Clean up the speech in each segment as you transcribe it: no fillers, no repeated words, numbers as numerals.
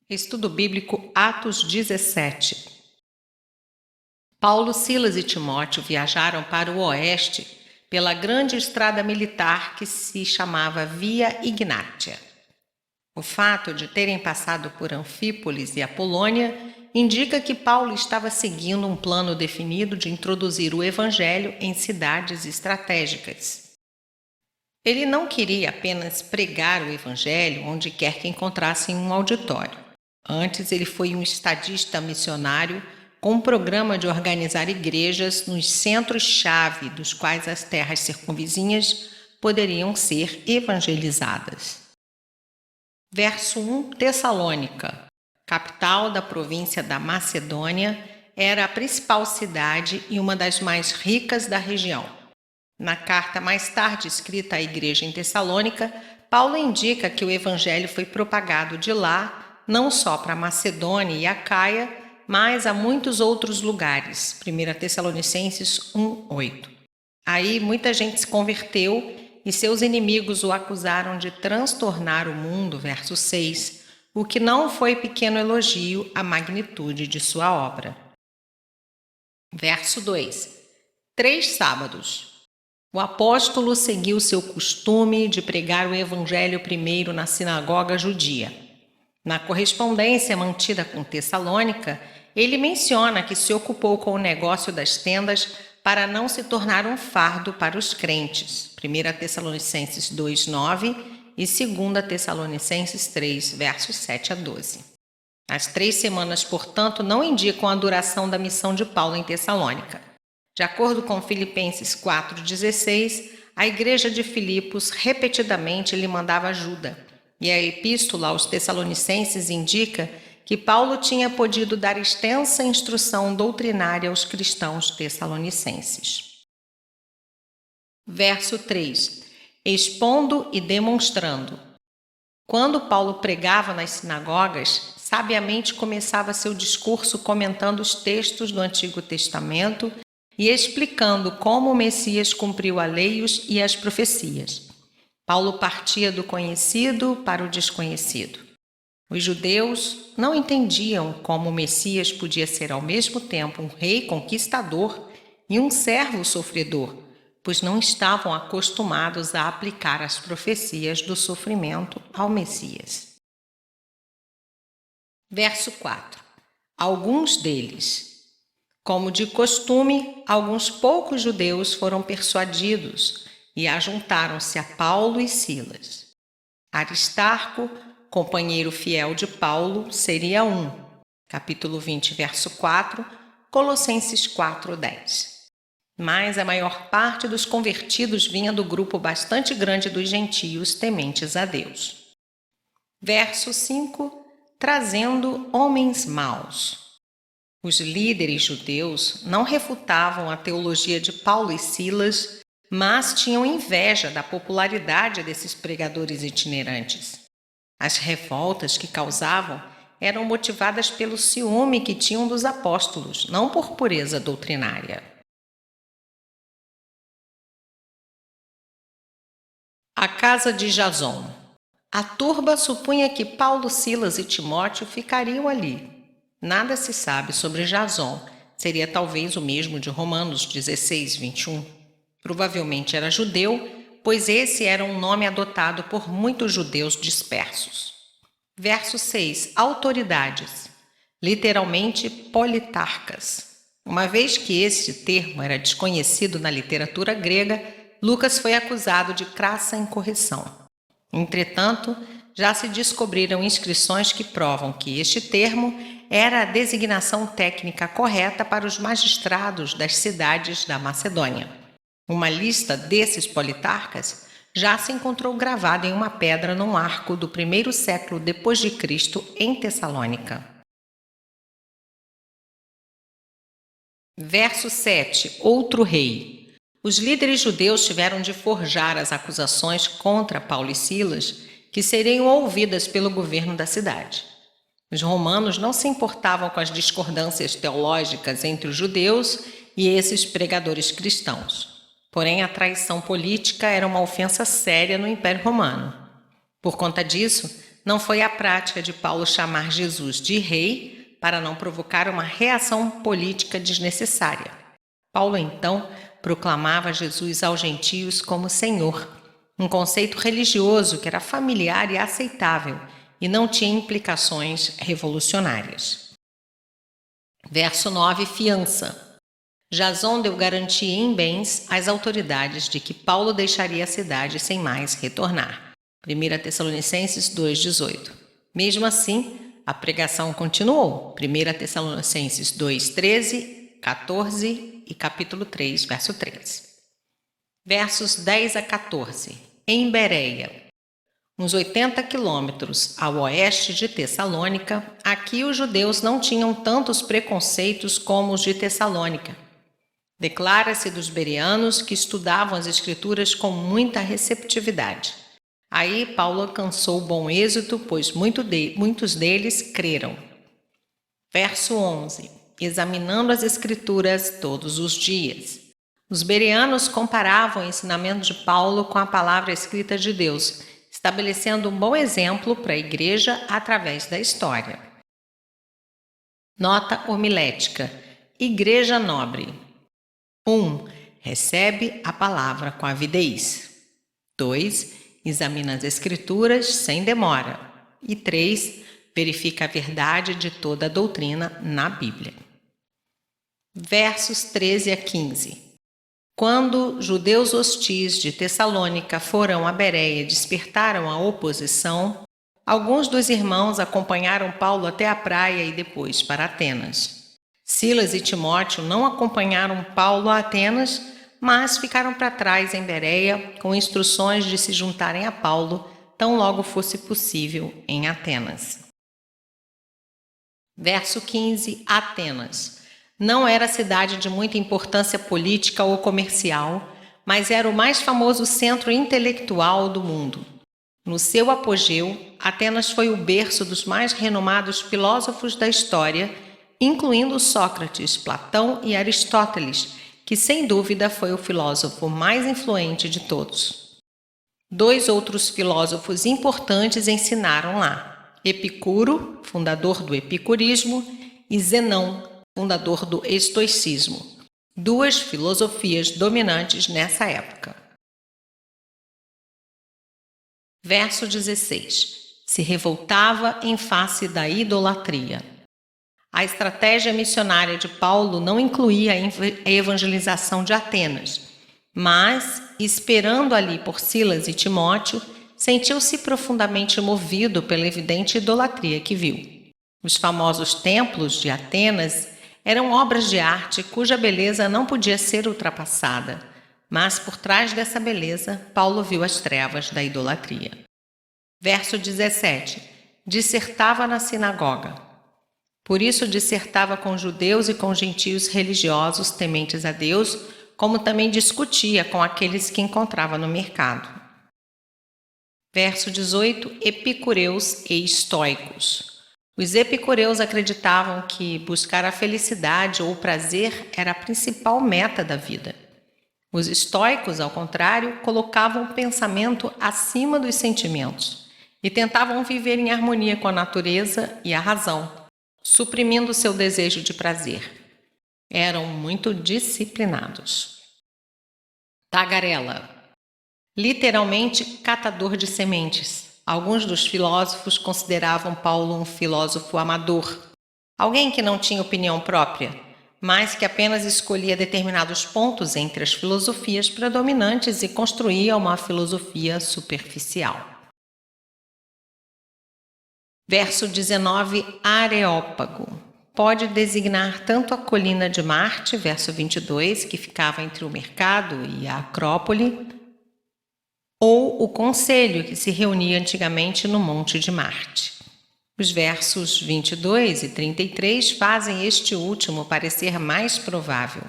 Estudo Bíblico Atos 17. Paulo, Silas e Timóteo viajaram para o oeste pela grande estrada militar que se chamava Via Ignátia. O fato de terem passado por Anfípolis e Apolônia indica que Paulo estava seguindo um plano definido de introduzir o evangelho em cidades estratégicas. Ele não queria apenas pregar o evangelho onde quer que encontrasse um auditório. Antes, ele foi um estadista missionário com um programa de organizar igrejas nos centros-chave dos quais as terras circunvizinhas poderiam ser evangelizadas. Verso 1, Tessalônica, capital da província da Macedônia, era a principal cidade e uma das mais ricas da região. Na carta mais tarde escrita à igreja em Tessalônica, Paulo indica que o evangelho foi propagado de lá não só para Macedônia e Acaia, mas a muitos outros lugares. 1 Tessalonicenses 1:8. Aí muita gente se converteu e seus inimigos o acusaram de transtornar o mundo, verso 6, o que não foi pequeno elogio à magnitude de sua obra. Verso 2. 3 sábados. O apóstolo seguiu seu costume de pregar o evangelho primeiro na sinagoga judia. Na correspondência mantida com Tessalônica, ele menciona que se ocupou com o negócio das tendas para não se tornar um fardo para os crentes. 1 Tessalonicenses 2:9 e 2 Tessalonicenses 3, versos 7 a 12. As 3 semanas, portanto, não indicam a duração da missão de Paulo em Tessalônica. De acordo com Filipenses 4:16, a igreja de Filipos repetidamente lhe mandava ajuda. E a epístola aos Tessalonicenses indica que Paulo tinha podido dar extensa instrução doutrinária aos cristãos tessalonicenses. Verso 3. Expondo e demonstrando. Quando Paulo pregava nas sinagogas, sabiamente começava seu discurso comentando os textos do Antigo Testamento e explicando como o Messias cumpriu a lei e as profecias. Paulo partia do conhecido para o desconhecido. Os judeus não entendiam como o Messias podia ser ao mesmo tempo um rei conquistador e um servo sofredor, pois não estavam acostumados a aplicar as profecias do sofrimento ao Messias. Verso 4. Alguns deles. Como de costume, alguns poucos judeus foram persuadidos e ajuntaram-se a Paulo e Silas. Aristarco, companheiro fiel de Paulo, seria um. Capítulo 20, verso 4, Colossenses 4:10. Mas a maior parte dos convertidos vinha do grupo bastante grande dos gentios tementes a Deus. Verso 5, trazendo homens maus. Os líderes judeus não refutavam a teologia de Paulo e Silas, mas tinham inveja da popularidade desses pregadores itinerantes. As revoltas que causavam eram motivadas pelo ciúme que tinham dos apóstolos, não por pureza doutrinária. A casa de Jason. A turba supunha que Paulo, Silas e Timóteo ficariam ali. Nada se sabe sobre Jason. Seria talvez o mesmo de Romanos 16:21. Provavelmente era judeu, pois esse era um nome adotado por muitos judeus dispersos. Verso 6. Autoridades. Literalmente, politarcas. Uma vez que este termo era desconhecido na literatura grega, Lucas foi acusado de crassa incorreção. Entretanto, já se descobriram inscrições que provam que este termo era a designação técnica correta para os magistrados das cidades da Macedônia. Uma lista desses politarcas já se encontrou gravada em uma pedra num arco do 1º século depois de Cristo em Tessalônica. Verso 7. Outro rei. Os líderes judeus tiveram de forjar as acusações contra Paulo e Silas, que seriam ouvidas pelo governo da cidade. Os romanos não se importavam com as discordâncias teológicas entre os judeus e esses pregadores cristãos. Porém, a traição política era uma ofensa séria no Império Romano. Por conta disso, não foi a prática de Paulo chamar Jesus de rei para não provocar uma reação política desnecessária. Paulo, então, proclamava Jesus aos gentios como Senhor, um conceito religioso que era familiar e aceitável e não tinha implicações revolucionárias. Verso 9, fiança. Jason deu garantia em bens às autoridades de que Paulo deixaria a cidade sem mais retornar. 1 Tessalonicenses 2,18. Mesmo assim, a pregação continuou. 1 Tessalonicenses 2,13, 14 e capítulo 3, verso 13. Versos 10 a 14. Em Bereia, uns 80 quilômetros ao oeste de Tessalônica, aqui os judeus não tinham tantos preconceitos como os de Tessalônica. Declara-se dos bereanos que estudavam as Escrituras com muita receptividade. Aí Paulo alcançou bom êxito, pois muitos deles creram. Verso 11. Examinando as Escrituras todos os dias. Os bereanos comparavam o ensinamento de Paulo com a palavra escrita de Deus, estabelecendo um bom exemplo para a igreja através da história. Nota homilética. Igreja nobre. 1. Recebe a palavra com avidez. 2. Examina as Escrituras sem demora. E 3. Verifica a verdade de toda a doutrina na Bíblia. Versos 13 a 15. Quando judeus hostis de Tessalônica foram a Bereia e despertaram a oposição, alguns dos irmãos acompanharam Paulo até a praia e depois para Atenas. Silas e Timóteo não acompanharam Paulo a Atenas, mas ficaram para trás em Bereia com instruções de se juntarem a Paulo tão logo fosse possível em Atenas. Verso 15. Atenas. Não era cidade de muita importância política ou comercial, mas era o mais famoso centro intelectual do mundo. No seu apogeu, Atenas foi o berço dos mais renomados filósofos da história, incluindo Sócrates, Platão e Aristóteles, que sem dúvida foi o filósofo mais influente de todos. 2 outros filósofos importantes ensinaram lá: Epicuro, fundador do epicurismo, e Zenão, fundador do estoicismo, 2 filosofias dominantes nessa época. Verso 16. Se revoltava em face da idolatria. A estratégia missionária de Paulo não incluía a evangelização de Atenas, mas, esperando ali por Silas e Timóteo, sentiu-se profundamente movido pela evidente idolatria que viu. Os famosos templos de Atenas eram obras de arte cuja beleza não podia ser ultrapassada, mas por trás dessa beleza, Paulo viu as trevas da idolatria. Verso 17. Dissertava na sinagoga. Por isso dissertava com judeus e com gentios religiosos tementes a Deus, como também discutia com aqueles que encontrava no mercado. Verso 18. Epicureus e estoicos. Os epicureus acreditavam que buscar a felicidade ou o prazer era a principal meta da vida. Os estoicos, ao contrário, colocavam o pensamento acima dos sentimentos e tentavam viver em harmonia com a natureza e a razão, suprimindo seu desejo de prazer. Eram muito disciplinados. Tagarela. Literalmente catador de sementes. Alguns dos filósofos consideravam Paulo um filósofo amador, alguém que não tinha opinião própria, mas que apenas escolhia determinados pontos entre as filosofias predominantes e construía uma filosofia superficial. Verso 19. Areópago. Pode designar tanto a colina de Marte, verso 22, que ficava entre o mercado e a Acrópole, ou o conselho que se reunia antigamente no Monte de Marte. Os versos 22 e 33 fazem este último parecer mais provável.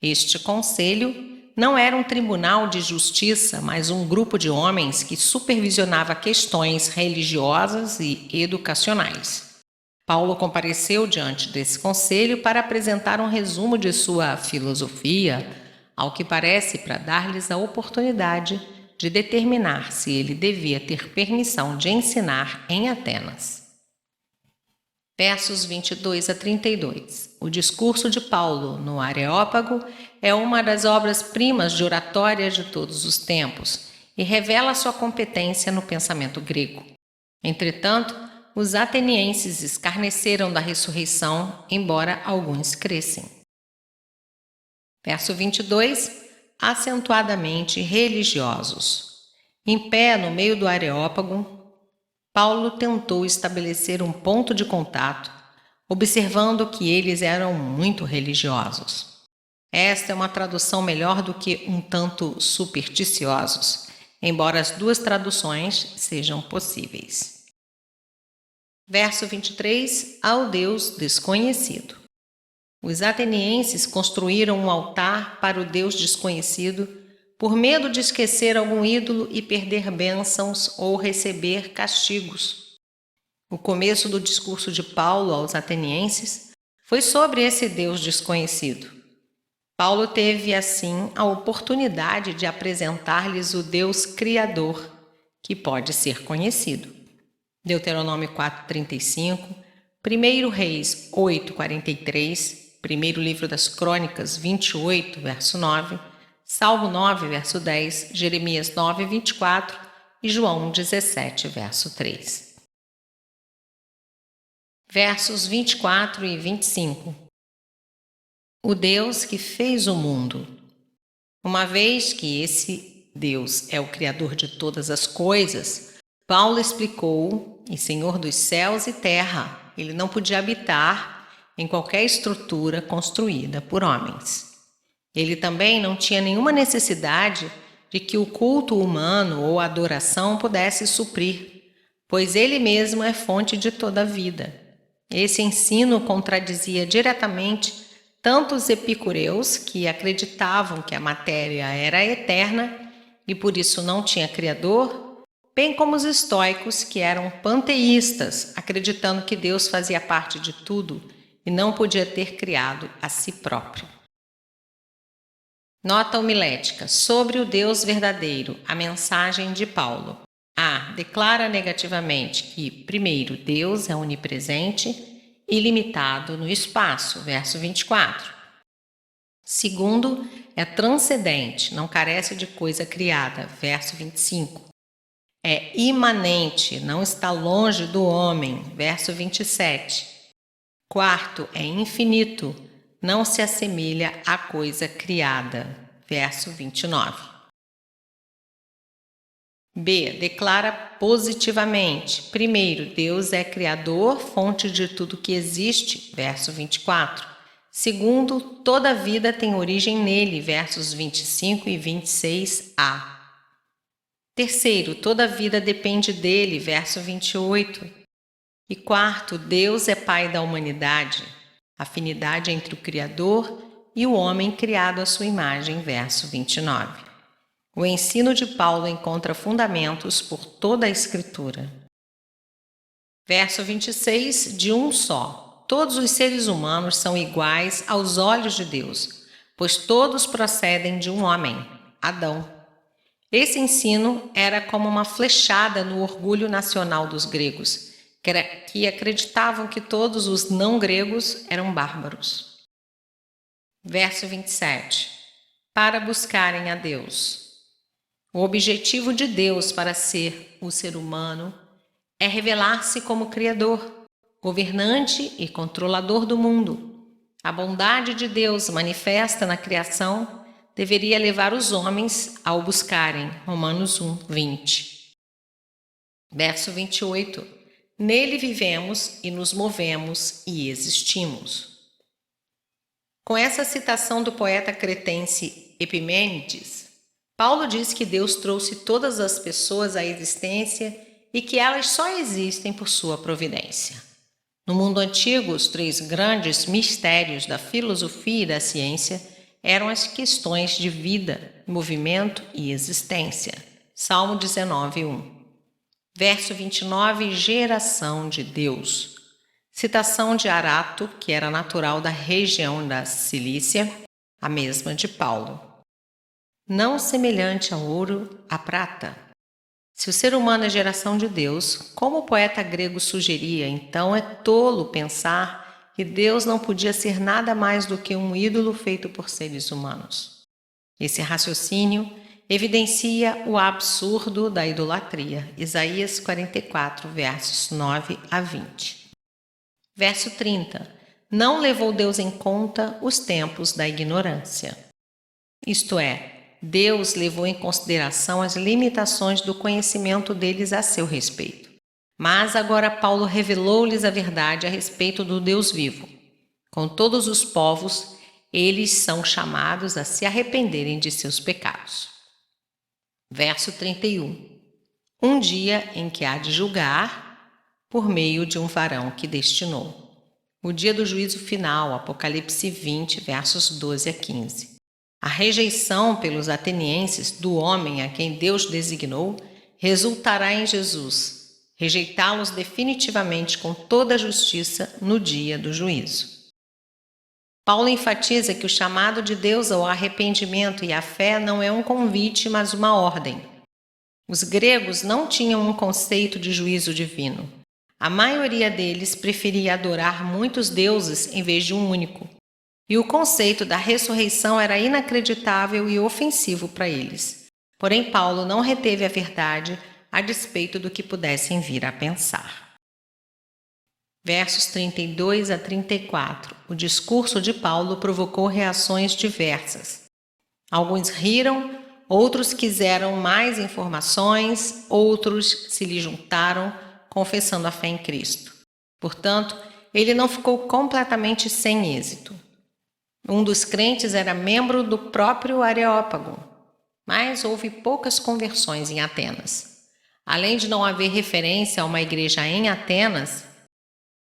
Este conselho não era um tribunal de justiça, mas um grupo de homens que supervisionava questões religiosas e educacionais. Paulo compareceu diante desse conselho para apresentar um resumo de sua filosofia, ao que parece para dar-lhes a oportunidade de determinar se ele devia ter permissão de ensinar em Atenas. Versos 22 a 32. O discurso de Paulo no Areópago é uma das obras-primas de oratória de todos os tempos e revela sua competência no pensamento grego. Entretanto, os atenienses escarneceram da ressurreição, embora alguns crescem. Verso 22. Acentuadamente religiosos. Em pé no meio do Areópago, Paulo tentou estabelecer um ponto de contato, observando que eles eram muito religiosos. Esta é uma tradução melhor do que um tanto supersticiosos, embora as duas traduções sejam possíveis. Verso 23. Ao Deus desconhecido. Os atenienses construíram um altar para o Deus desconhecido por medo de esquecer algum ídolo e perder bênçãos ou receber castigos. O começo do discurso de Paulo aos atenienses foi sobre esse Deus desconhecido. Paulo teve, assim, a oportunidade de apresentar-lhes o Deus Criador, que pode ser conhecido. Deuteronômio 4:35, 1 Reis 8:43, primeiro livro das Crônicas 28, verso 9, Salmo 9, verso 10, Jeremias 9, 24 e João 17, verso 3. Versos 24 e 25. O Deus que fez o mundo. Uma vez que esse Deus é o Criador de todas as coisas, Paulo explicou, e Senhor dos céus e terra, ele não podia habitar em qualquer estrutura construída por homens. Ele também não tinha nenhuma necessidade de que o culto humano ou a adoração pudesse suprir, pois ele mesmo é fonte de toda a vida. Esse ensino contradizia diretamente tanto os epicureus, que acreditavam que a matéria era eterna e por isso não tinha Criador, bem como os estoicos, que eram panteístas, acreditando que Deus fazia parte de tudo e não podia ter criado a si próprio. Nota homilética sobre o Deus verdadeiro, a mensagem de Paulo. A. Declara negativamente que, primeiro, Deus é onipresente e limitado no espaço, verso 24. Segundo, é transcendente, não carece de coisa criada, verso 25. É imanente, não está longe do homem, verso 27. Quarto, é infinito, não se assemelha à coisa criada, verso 29. B. Declara positivamente. Primeiro, Deus é Criador, fonte de tudo que existe, verso 24. Segundo, toda vida tem origem nele, versos 25 e 26a. Terceiro, toda vida depende dele, verso 28. E quarto, Deus é Pai da humanidade, afinidade entre o Criador e o homem criado à sua imagem, verso 29. O ensino de Paulo encontra fundamentos por toda a Escritura. Verso 26, de um só. Todos os seres humanos são iguais aos olhos de Deus, pois todos procedem de um homem, Adão. Esse ensino era como uma flechada no orgulho nacional dos gregos, que acreditavam que todos os não-gregos eram bárbaros. Verso 27. Para buscarem a Deus. O objetivo de Deus para ser o ser humano é revelar-se como Criador, governante e controlador do mundo. A bondade de Deus manifesta na criação deveria levar os homens ao buscarem. Romanos 1, 20. Verso 28. Nele vivemos e nos movemos e existimos. Com essa citação do poeta cretense Epimênides, Paulo diz que Deus trouxe todas as pessoas à existência e que elas só existem por sua providência. No mundo antigo, os três grandes mistérios da filosofia e da ciência eram as questões de vida, movimento e existência. Salmo 19, 1. Verso 29, geração de Deus. Citação de Arato, que era natural da região da Cilícia, a mesma de Paulo. não semelhante ao ouro, à prata. Se o ser humano é geração de Deus, como o poeta grego sugeria, então é tolo pensar que Deus não podia ser nada mais do que um ídolo feito por seres humanos. Esse raciocínio evidencia o absurdo da idolatria. Isaías 44, versos 9 a 20. Verso 30. Não levou Deus em conta os tempos da ignorância. Isto é, Deus levou em consideração as limitações do conhecimento deles a seu respeito. Mas agora Paulo revelou-lhes a verdade a respeito do Deus vivo. Com todos os povos, eles são chamados a se arrependerem de seus pecados. Verso 31. Um dia em que há de julgar por meio de um varão que destinou. O dia do juízo final, Apocalipse 20, versos 12 a 15. A rejeição pelos atenienses do homem a quem Deus designou resultará em Jesus, rejeitá-los definitivamente com toda a justiça no dia do juízo. Paulo enfatiza que o chamado de Deus ao arrependimento e à fé não é um convite, mas uma ordem. Os gregos não tinham um conceito de juízo divino. A maioria deles preferia adorar muitos deuses em vez de um único. E o conceito da ressurreição era inacreditável e ofensivo para eles. Porém, Paulo não reteve a verdade a despeito do que pudessem vir a pensar. Versos 32 a 34. O discurso de Paulo provocou reações diversas. Alguns riram, outros quiseram mais informações, outros se lhe juntaram, confessando a fé em Cristo. Portanto, ele não ficou completamente sem êxito. Um dos crentes era membro do próprio Areópago, mas houve poucas conversões em Atenas. Além de não haver referência a uma igreja em Atenas,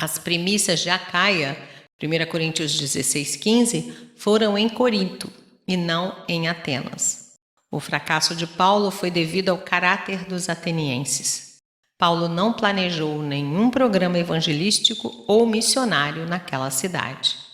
as primícias de Acaia, 1 Coríntios 16:15, foram em Corinto e não em Atenas. O fracasso de Paulo foi devido ao caráter dos atenienses. Paulo não planejou nenhum programa evangelístico ou missionário naquela cidade.